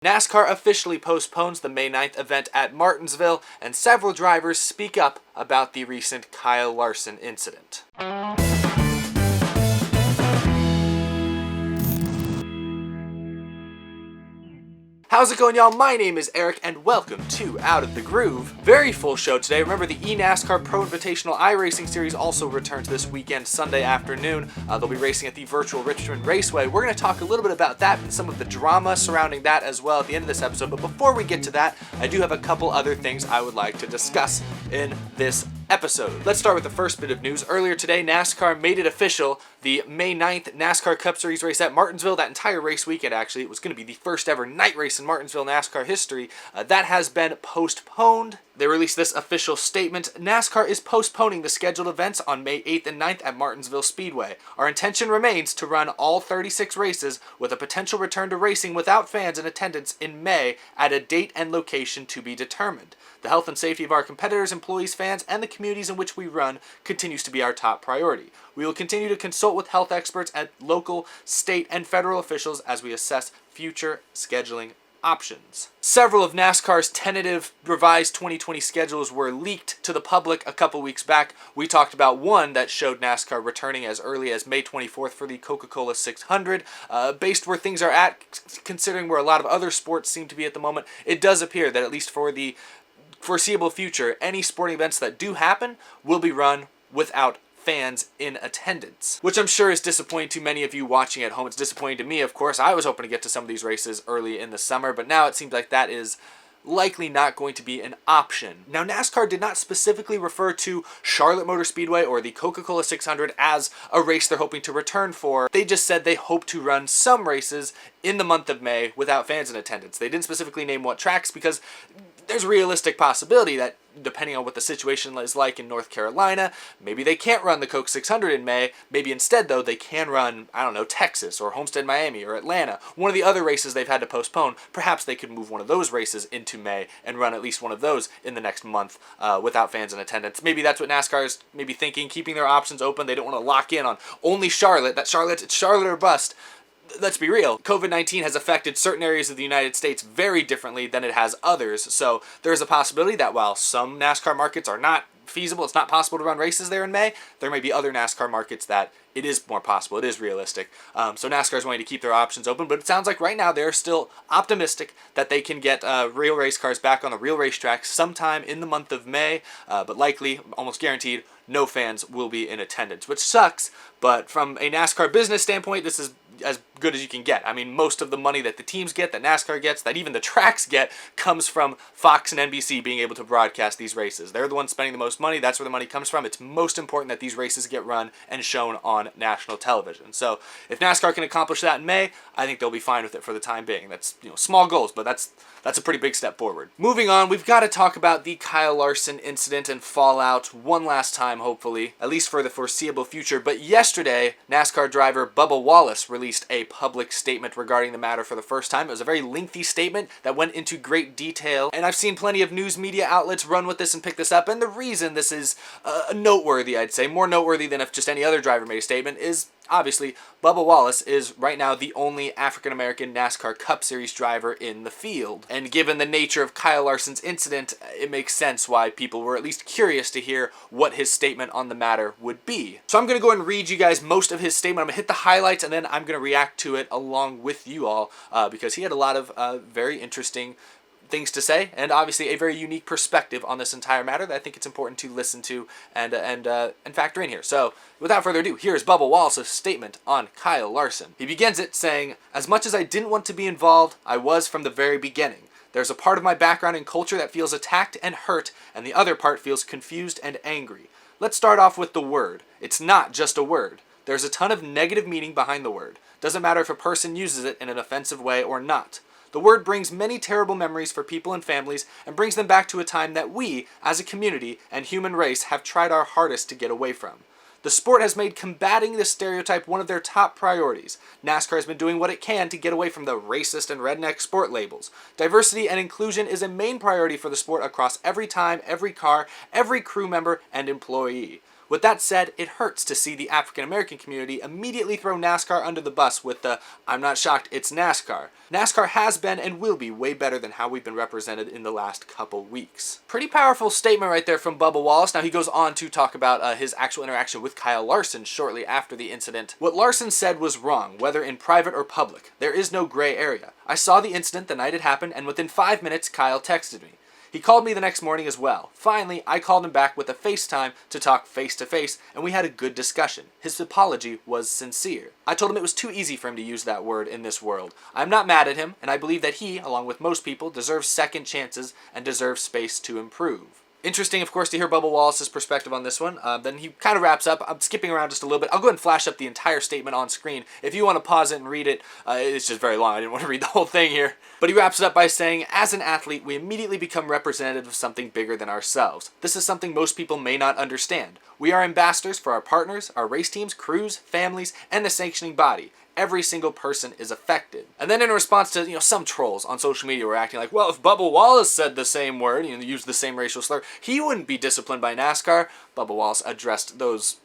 NASCAR officially postpones the May 9th event at Martinsville, and several drivers speak up about the recent Kyle Larson incident. How's it going, y'all? My name is Eric, and welcome to Out of the Groove. Very full show today. Remember, the NASCAR Pro Invitational iRacing Series also returns this weekend, Sunday afternoon. They'll be racing at the virtual Richmond Raceway. We're going to talk a little bit about that and some of the drama surrounding that as well at the end of this episode. But before we get to that, I do have a couple other things I would like to discuss in this episode. Let's start with the first bit of news. Earlier today, NASCAR made it official. The May 9th NASCAR Cup Series race at Martinsville, that entire race weekend actually, it was going to be the first ever night race in Martinsville NASCAR history. That has been postponed. They released this official statement. NASCAR is postponing the scheduled events on May 8th and 9th at Martinsville Speedway. Our intention remains to run all 36 races with a potential return to racing without fans in attendance in May at a date and location to be determined. The health and safety of our competitors, employees, fans, and the communities in which we run continues to be our top priority. We will continue to consult with health experts and local, state, and federal officials as we assess future scheduling options. Several of NASCAR's tentative revised 2020 schedules were leaked to the public a couple weeks back. We talked about one that showed NASCAR returning as early as May 24th for the Coca-Cola 600. Based where things are at, considering where a lot of other sports seem to be at the moment, it does appear that at least for the foreseeable future, any sporting events that do happen will be run without fans in attendance, which I'm sure is disappointing to many of you watching at home. It's disappointing to me, of course. I was hoping to get to some of these races early in the summer, but now it seems like that is likely not going to be an option. Now, NASCAR did not specifically refer to Charlotte Motor Speedway or the Coca-Cola 600 as a race they're hoping to return for. They just said they hope to run some races in the month of May without fans in attendance. They didn't specifically name what tracks because there's a realistic possibility that depending on what the situation is like in North Carolina, maybe they can't run the Coke 600 in May. Maybe instead, though, they can run, I don't know, Texas or Homestead Miami or Atlanta. One of the other races they've had to postpone, perhaps they could move one of those races into May and run at least one of those in the next month without fans in attendance. Maybe that's what NASCAR is maybe thinking, keeping their options open. They don't want to lock in on only Charlotte. It's Charlotte or bust. Let's be real, COVID-19 has affected certain areas of the United States very differently than it has others, so there's a possibility that while some NASCAR markets are not feasible, it's not possible to run races there in May, there may be other NASCAR markets that it is more possible, it is realistic. So NASCAR is wanting to keep their options open, but it sounds like right now they're still optimistic that they can get real race cars back on the real racetracks sometime in the month of May, but likely, almost guaranteed, no fans will be in attendance, which sucks, but from a NASCAR business standpoint, this is as good as you can get. I mean, most of the money that the teams get, that NASCAR gets, that even the tracks get, comes from Fox and NBC being able to broadcast these races. They're the ones spending the most money. That's where the money comes from. It's most important that these races get run and shown on national television. So if NASCAR can accomplish that in May, I think they'll be fine with it for the time being. That's, small goals, but that's a pretty big step forward. Moving on, we've got to talk about the Kyle Larson incident and fallout one last time, hopefully, at least for the foreseeable future. But yesterday, NASCAR driver Bubba Wallace released a public statement regarding the matter for the first time. It was a very lengthy statement that went into great detail, and I've seen plenty of news media outlets run with this and pick this up, and the reason this is noteworthy, I'd say, more noteworthy than if just any other driver made a statement, is obviously Bubba Wallace is right now the only African-American NASCAR Cup Series driver in the field. And given the nature of Kyle Larson's incident, it makes sense why people were at least curious to hear what his statement on the matter would be. So I'm going to go ahead and read you guys most of his statement. I'm going to hit the highlights and then I'm going to react to it along with you all because he had a lot of very interesting things to say, and obviously a very unique perspective on this entire matter that I think it's important to listen to and factor in here. So, without further ado, here's Bubba Wallace's statement on Kyle Larson. He begins it saying, "As much as I didn't want to be involved, I was from the very beginning. There's a part of my background and culture that feels attacked and hurt, and the other part feels confused and angry. Let's start off with the word. It's not just a word. There's a ton of negative meaning behind the word. Doesn't matter if a person uses it in an offensive way or not. The word brings many terrible memories for people and families and brings them back to a time that we, as a community and human race, have tried our hardest to get away from. The sport has made combating this stereotype one of their top priorities. NASCAR has been doing what it can to get away from the racist and redneck sport labels. Diversity and inclusion is a main priority for the sport across every time, every car, every crew member, and employee. With that said, it hurts to see the African American community immediately throw NASCAR under the bus with the "I'm not shocked, it's NASCAR." NASCAR has been and will be way better than how we've been represented in the last couple weeks. Pretty powerful statement right there from Bubba Wallace. Now he goes on to talk about his actual interaction with Kyle Larson shortly after the incident. What Larson said was wrong, whether in private or public. There is no gray area. I saw the incident the night it happened, and within 5 minutes, Kyle texted me. He called me the next morning as well. Finally, I called him back with a FaceTime to talk face to face, and we had a good discussion. His apology was sincere. I told him it was too easy for him to use that word in this world. I'm not mad at him, and I believe that he, along with most people, deserves second chances and deserves space to improve. Interesting, of course, to hear Bubba Wallace's perspective on this one. Then he kind of wraps up. I'm skipping around just a little bit. I'll go ahead and flash up the entire statement on screen. If you want to pause it and read it, it's just very long. I didn't want to read the whole thing here. But he wraps it up by saying, as an athlete, we immediately become representative of something bigger than ourselves. This is something most people may not understand. We are ambassadors for our partners, our race teams, crews, families, and the sanctioning body. Every single person is affected. And then in response to, some trolls on social media were acting like, well, if Bubba Wallace said the same word, used the same racial slur, he wouldn't be disciplined by NASCAR. Bubba Wallace addressed those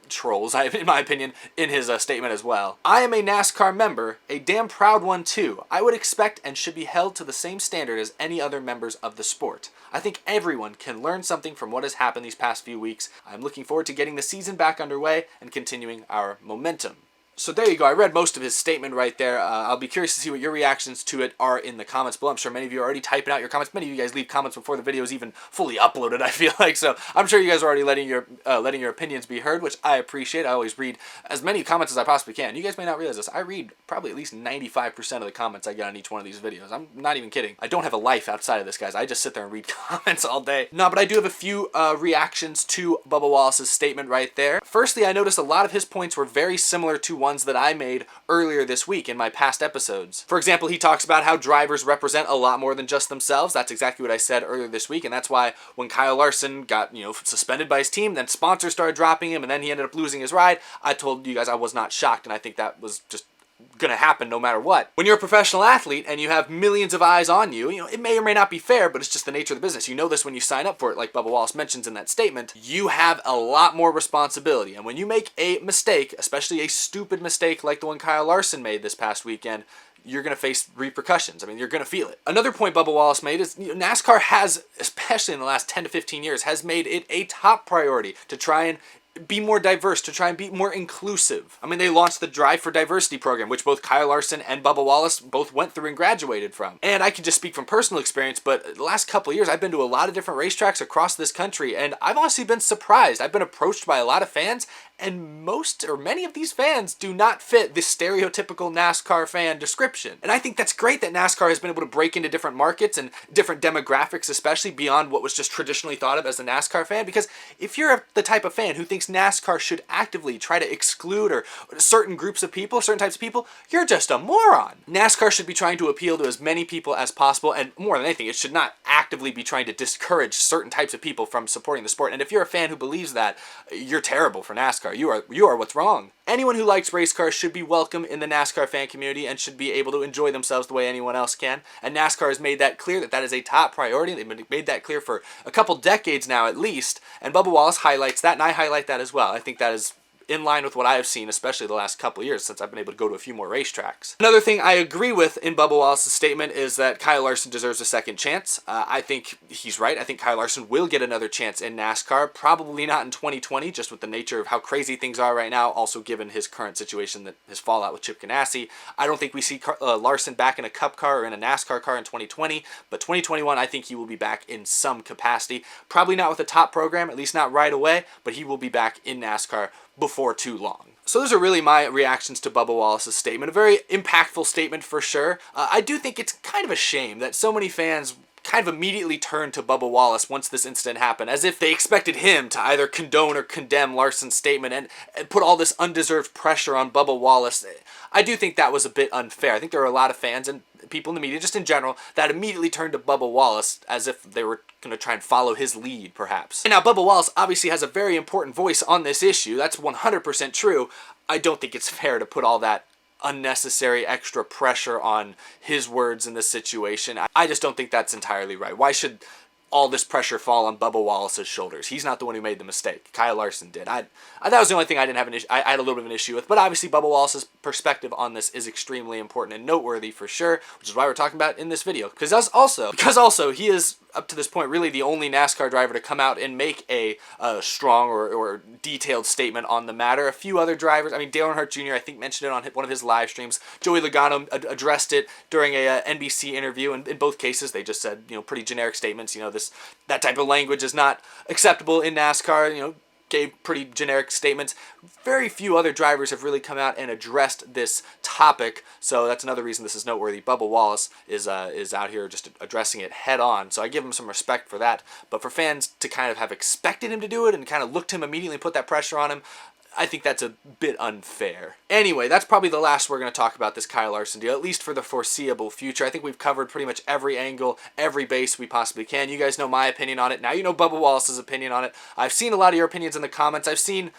trolls, in my opinion, in his statement as well. I am a NASCAR member, a damn proud one too. I would expect and should be held to the same standard as any other members of the sport. I think everyone can learn something from what has happened these past few weeks. I'm looking forward to getting the season back underway and continuing our momentum. So there you go. I read most of his statement right there. I'll be curious to see what your reactions to it are in the comments below. I'm sure many of you are already typing out your comments. Many of you guys leave comments before the video is even fully uploaded, I feel like. So I'm sure you guys are already letting your opinions be heard, which I appreciate. I always read as many comments as I possibly can. You guys may not realize this. I read probably at least 95% of the comments I get on each one of these videos. I'm not even kidding. I don't have a life outside of this, guys. I just sit there and read comments all day. No, but I do have a few reactions to Bubba Wallace's statement right there. Firstly, I noticed a lot of his points were very similar to ones that I made earlier this week in my past episodes. For example, he talks about how drivers represent a lot more than just themselves. That's exactly what I said earlier this week, and that's why when Kyle Larson got, suspended by his team, then sponsors started dropping him, and then he ended up losing his ride, I told you guys I was not shocked, and I think that was just gonna happen no matter what. When you're a professional athlete and you have millions of eyes on you, it may or may not be fair, but it's just the nature of the business. You know this when you sign up for it, like Bubba Wallace mentions in that statement. You have a lot more responsibility, and when you make a mistake, especially a stupid mistake like the one Kyle Larson made this past weekend, you're going to face repercussions. You're going to feel it. Another point Bubba Wallace made is NASCAR has, especially in the last 10 to 15 years, has made it a top priority to try and be more diverse, to try and be more inclusive. They launched the Drive for Diversity program, which both Kyle Larson and Bubba Wallace both went through and graduated from. And I can just speak from personal experience, but the last couple of years, I've been to a lot of different racetracks across this country, and I've honestly been surprised. I've been approached by a lot of fans, and most or many of these fans do not fit the stereotypical NASCAR fan description. And I think that's great that NASCAR has been able to break into different markets and different demographics, especially beyond what was just traditionally thought of as a NASCAR fan. Because if you're the type of fan who thinks NASCAR should actively try to exclude or certain groups of people, certain types of people, you're just a moron. NASCAR should be trying to appeal to as many people as possible, and more than anything, it should not actively be trying to discourage certain types of people from supporting the sport. And if you're a fan who believes that, you're terrible for NASCAR. You are what's wrong. Anyone who likes race cars should be welcome in the NASCAR fan community and should be able to enjoy themselves the way anyone else can. And NASCAR has made that clear that is a top priority. They've made that clear for a couple decades now at least. And Bubba Wallace highlights that, and I highlight that as well. I think that is in line with what I have seen, especially the last couple of years since I've been able to go to a few more racetracks. Another thing I agree with in Bubba Wallace's statement is that Kyle Larson deserves a second chance. I think he's right. I think Kyle Larson will get another chance in NASCAR. Probably not in 2020, just with the nature of how crazy things are right now, also given his current situation, that his fallout with Chip Ganassi. I don't think we see Larson back in a Cup car or in a NASCAR car in 2020, but 2021, I think he will be back in some capacity. Probably not with a top program, at least not right away, but he will be back in NASCAR before too long. So those are really my reactions to Bubba Wallace's statement. A very impactful statement for sure. I do think it's kind of a shame that so many fans kind of immediately turned to Bubba Wallace once this incident happened, as if they expected him to either condone or condemn Larson's statement and put all this undeserved pressure on Bubba Wallace. I do think that was a bit unfair. I think there are a lot of fans and people in the media, just in general, that immediately turned to Bubba Wallace as if they were going to try and follow his lead, perhaps. And now, Bubba Wallace obviously has a very important voice on this issue. That's 100% true. I don't think it's fair to put all that unnecessary extra pressure on his words in this situation. I just don't think that's entirely right. Why should all this pressure fall on Bubba Wallace's shoulders. He's not the one who made the mistake. Kyle Larson did. That was the only thing I didn't have an issue. I had a little bit of an issue with, but obviously Bubba Wallace's perspective on this is extremely important and noteworthy for sure, which is why we're talking about in this video. Because also he is up to this point really the only NASCAR driver to come out and make a strong or detailed statement on the matter. A few other drivers, I mean Dale Earnhardt Jr. I think mentioned it on one of his live streams. Joey Logano addressed it during a NBC interview, and in both cases they just said, pretty generic statements. That type of language is not acceptable in NASCAR. Gave pretty generic statements. Very few other drivers have really come out and addressed this topic, so that's another reason this is noteworthy. Bubba Wallace is out here just addressing it head on, so I give him some respect for that. But for fans to kind of have expected him to do it and kind of looked him immediately and put that pressure on him, I think that's a bit unfair. Anyway, that's probably the last we're going to talk about this Kyle Larson deal, at least for the foreseeable future. I think we've covered pretty much every angle, every base we possibly can. You guys know my opinion on it. Now you know Bubba Wallace's opinion on it. I've seen a lot of your opinions in the comments. I've seen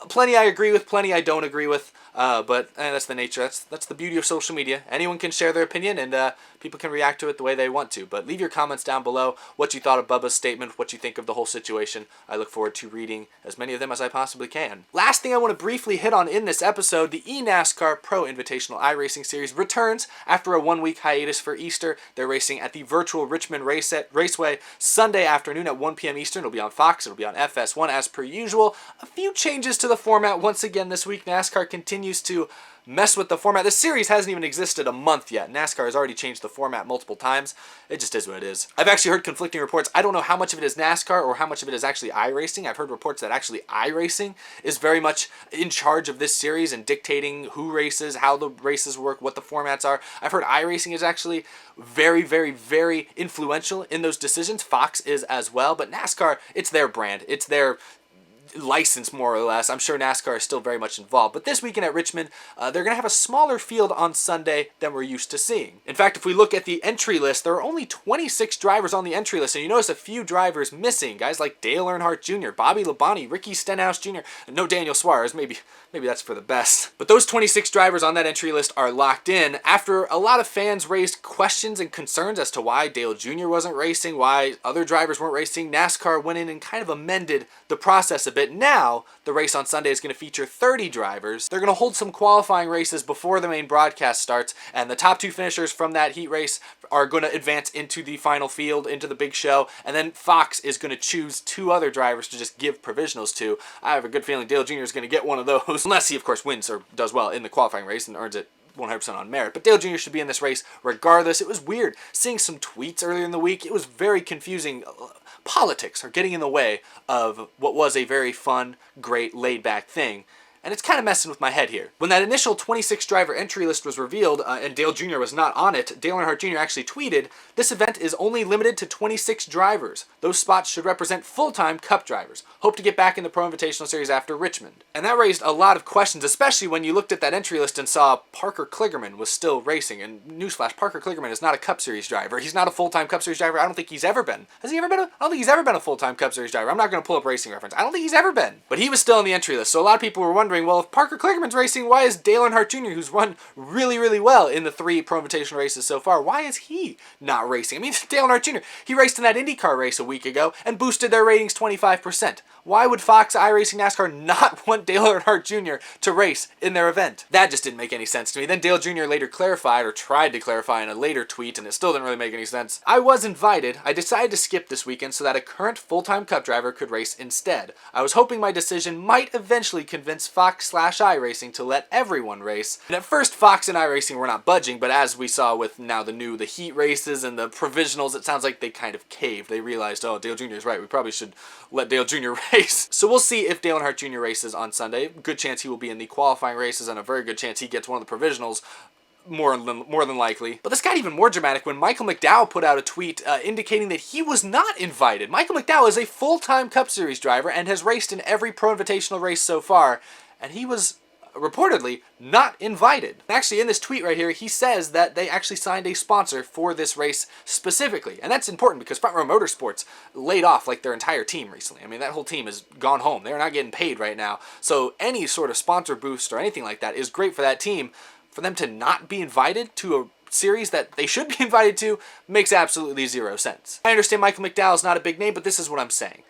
plenty I agree with, plenty I don't agree with, but that's the nature. That's the beauty of social media. Anyone can share their opinion, and people can react to it the way they want to. But leave your comments down below, what you thought of Bubba's statement, what you think of the whole situation. I look forward to reading as many of them as I possibly can. Last thing I want to briefly hit on in this episode, the NASCAR Pro Invitational iRacing Series returns after a one-week hiatus for Easter. They're racing at the virtual Richmond Raceway Sunday afternoon at 1 p.m. Eastern. It'll be on Fox. It'll be on FS1 as per usual. A few changes to the format once again this week. NASCAR continues to mess with the format. This series hasn't even existed a month yet. NASCAR has already changed the format multiple times. It just is what it is. I've actually heard conflicting reports. I don't know how much of it is NASCAR or how much of it is actually iRacing. I've heard reports that actually iRacing is very much in charge of this series and dictating who races, how the races work, what the formats are. I've heard iRacing is actually very, very, very influential in those decisions. Fox is as well, but NASCAR, it's their brand. It's their license, more or less. I'm sure NASCAR is still very much involved. But this weekend at Richmond, they're going to have a smaller field on Sunday than we're used to seeing. In fact, if we look at the entry list, there are only 26 drivers on the entry list, and you notice a few drivers missing. Guys like Dale Earnhardt Jr., Bobby Labonte, Ricky Stenhouse Jr., and no Daniel Suarez. Maybe that's for the best. But those 26 drivers on that entry list are locked in after a lot of fans raised questions and concerns as to why Dale Jr. wasn't racing, why other drivers weren't racing. NASCAR went in and kind of amended the process a bit. Now, the race on Sunday is going to feature 30 drivers. They're going to hold some qualifying races before the main broadcast starts, and the top two finishers from that heat race are going to advance into the final field, into the big show, and then Fox is going to choose two other drivers to just give provisionals to. I have a good feeling Dale Jr. is going to get one of those, unless he, of course, wins or does well in the qualifying race and earns it 100% on merit. But Dale Jr. should be in this race regardless. It was weird seeing some tweets earlier in the week. It was very confusing. Politics are getting in the way of what was a very fun, great, laid-back thing. And it's kind of messing with my head here. When that initial 26 driver entry list was revealed, and Dale Jr. was not on it, Dale Earnhardt Jr. actually tweeted, "This event is only limited to 26 drivers. Those spots should represent full-time Cup drivers. Hope to get back in the Pro Invitational Series after Richmond." And that raised a lot of questions, especially when you looked at that entry list and saw Parker Kligerman was still racing. And newsflash, Parker Kligerman is not a Cup Series driver. He's not a full-time Cup Series driver. I don't think he's ever been. Has he ever been? I don't think he's ever been a full-time Cup Series driver. I'm not going to pull up Racing Reference. I don't think he's ever been. But he was still on the entry list. So a lot of people were wondering, well, if Parker Kligerman's racing, why is Dale Earnhardt Jr., who's run really, really well in the 3 Pro Invitational races so far, why is he not racing? I mean, Dale Earnhardt Jr., he raced in that IndyCar race a week ago and boosted their ratings 25%. Why would Fox, iRacing, NASCAR not want Dale Earnhardt Jr. to race in their event? That just didn't make any sense to me. Then Dale Jr. later clarified, or tried to clarify in a later tweet, and it still didn't really make any sense. "I was invited. I decided to skip this weekend so that a current full-time Cup driver could race instead. I was hoping my decision might eventually convince Fox/iRacing to let everyone race." And at first, Fox and iRacing were not budging, but as we saw with now the heat races and the provisionals, it sounds like they kind of caved. They realized, oh, Dale Jr. is right. We probably should let Dale Jr. race. So we'll see if Dale Earnhardt Jr. races on Sunday. Good chance he will be in the qualifying races, and a very good chance he gets one of the provisionals. More than likely. But this got even more dramatic when Michael McDowell put out a tweet indicating that he was not invited. Michael McDowell is a full-time Cup Series driver and has raced in every Pro Invitational race so far, and he was reportedly not invited. Actually, in this tweet right here, he says that they actually signed a sponsor for this race specifically. And that's important because Front Row Motorsports laid off like their entire team recently. I mean, that whole team has gone home. They're not getting paid right now. So any sort of sponsor boost or anything like that is great for that team. For them to not be invited to a series that they should be invited to makes absolutely zero sense. I understand Michael McDowell's not a big name, but this is what I'm saying.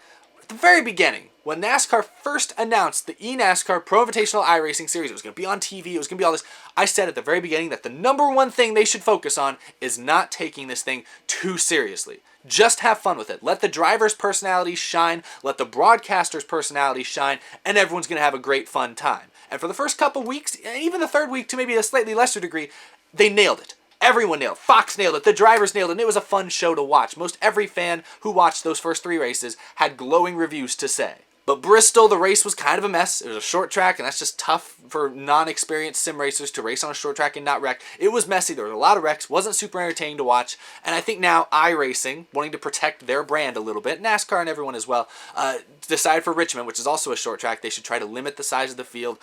At the very beginning, when NASCAR first announced the eNASCAR Pro Invitational iRacing Series, it was going to be on TV, it was going to be all this, I said at the very beginning that the number one thing they should focus on is not taking this thing too seriously. Just have fun with it. Let the drivers' personalities shine, let the broadcasters' personalities shine, and everyone's going to have a great fun time. And for the first couple weeks, even the third week to maybe a slightly lesser degree, they nailed it. Everyone nailed it. Fox nailed it. The drivers nailed it. And it was a fun show to watch. Most every fan who watched those first 3 races had glowing reviews to say. But Bristol, the race was kind of a mess. It was a short track, and that's just tough for non-experienced sim racers to race on a short track and not wreck. It was messy. There were a lot of wrecks. Wasn't super entertaining to watch. And I think now iRacing, wanting to protect their brand a little bit, NASCAR and everyone as well, decided for Richmond, which is also a short track, they should try to limit the size of the field.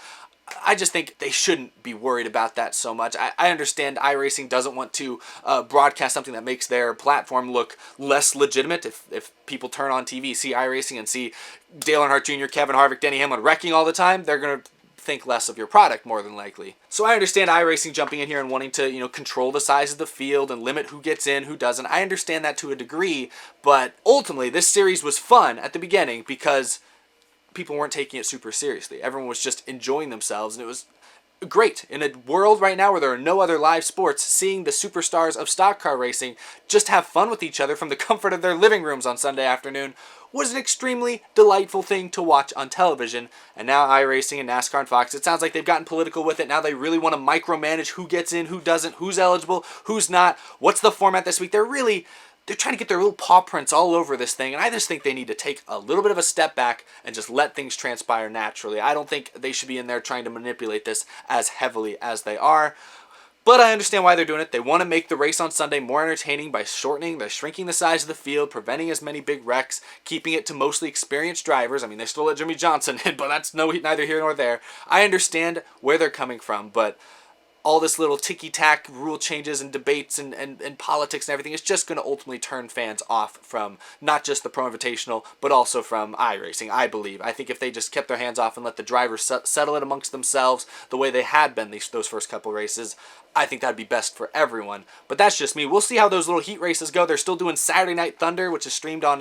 I just think they shouldn't be worried about that so much. I understand iRacing doesn't want to broadcast something that makes their platform look less legitimate. If people turn on TV, see iRacing, and see Dale Earnhardt Jr., Kevin Harvick, Denny Hamlin wrecking all the time, they're going to think less of your product more than likely. So I understand iRacing jumping in here and wanting to, control the size of the field and limit who gets in, who doesn't. I understand that to a degree, but ultimately this series was fun at the beginning because people weren't taking it super seriously. Everyone was just enjoying themselves, and it was great. In a world right now where there are no other live sports, seeing the superstars of stock car racing just have fun with each other from the comfort of their living rooms on Sunday afternoon was an extremely delightful thing to watch on television. And now iRacing and NASCAR and Fox, it sounds like they've gotten political with it. Now they really want to micromanage who gets in, who doesn't, who's eligible, who's not, what's the format this week. They're trying to get their little paw prints all over this thing, and I just think they need to take a little bit of a step back and just let things transpire naturally. I don't think they should be in there trying to manipulate this as heavily as they are. But I understand why they're doing it. They want to make the race on Sunday more entertaining by shrinking the size of the field, preventing as many big wrecks, keeping it to mostly experienced drivers. I mean, they still let Jimmy Johnson in, but that's neither here nor there. I understand where they're coming from, but all this little ticky-tack rule changes and debates and politics and everything is just going to ultimately turn fans off from not just the Pro Invitational, but also from iRacing, I believe. I think if they just kept their hands off and let the drivers settle it amongst themselves the way they had been those first couple races, I think that'd be best for everyone. But that's just me. We'll see how those little heat races go. They're still doing Saturday Night Thunder, which is streamed on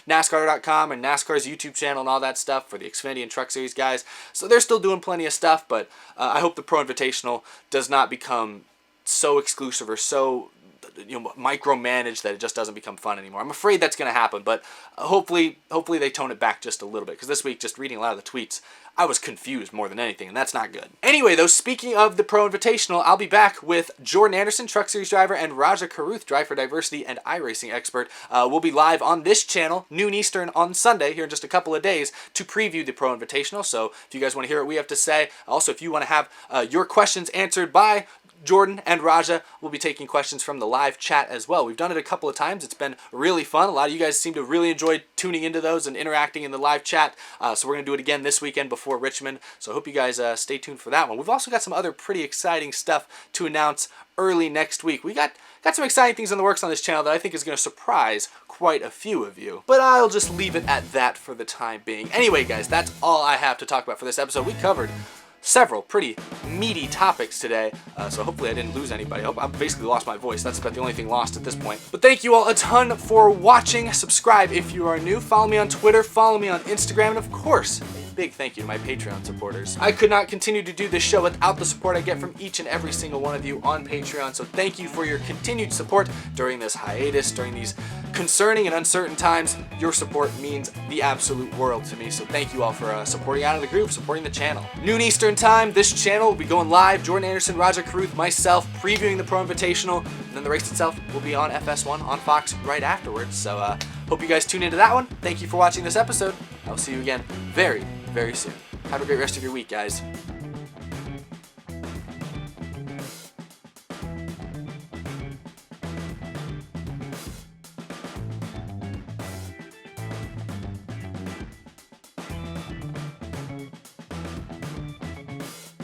NASCAR.com and NASCAR's YouTube channel and all that stuff for the Xfinity and Truck Series guys. So they're still doing plenty of stuff, but I hope the Pro Invitational does not become so exclusive or so micromanaged that it just doesn't become fun anymore. I'm afraid that's going to happen, but hopefully they tone it back just a little bit, because this week, just reading a lot of the tweets, I was confused more than anything, and that's not good. Anyway, though, speaking of the Pro Invitational, I'll be back with Jordan Anderson, Truck Series driver, and Raja Karuth, Drive for Diversity and iRacing expert. We'll be live on this channel, noon Eastern, on Sunday, here in just a couple of days, to preview the Pro Invitational. So if you guys want to hear what we have to say, also if you want to have your questions answered by Jordan and Raja, will be taking questions from the live chat as well. We've done it a couple of times. It's been really fun. A lot of you guys seem to really enjoy tuning into those and interacting in the live chat. So we're going to do it again this weekend before Richmond. So I hope you guys stay tuned for that one. We've also got some other pretty exciting stuff to announce early next week. We got some exciting things in the works on this channel that I think is going to surprise quite a few of you. But I'll just leave it at that for the time being. Anyway, guys, that's all I have to talk about for this episode. We covered several pretty meaty topics today, so hopefully I didn't lose anybody. I basically lost my voice. That's about the only thing lost at this point. But thank you all a ton for watching. Subscribe if you are new. Follow me on Twitter. Follow me on Instagram. And of course, a big thank you to my Patreon supporters. I could not continue to do this show without the support I get from each and every single one of you on Patreon. So thank you for your continued support during this hiatus, during these concerning and uncertain times. Your support means the absolute world to me. So thank you all for supporting Out of the Groove, supporting the channel. Noon Eastern time, this channel will be going live. Jordan Anderson, Raja Karuth, myself, previewing the Pro Invitational, and then the race itself will be on FS1 on Fox right afterwards. So hope you guys tune into that one. Thank you for watching this episode. I will see you again very, very soon. Have a great rest of your week, guys.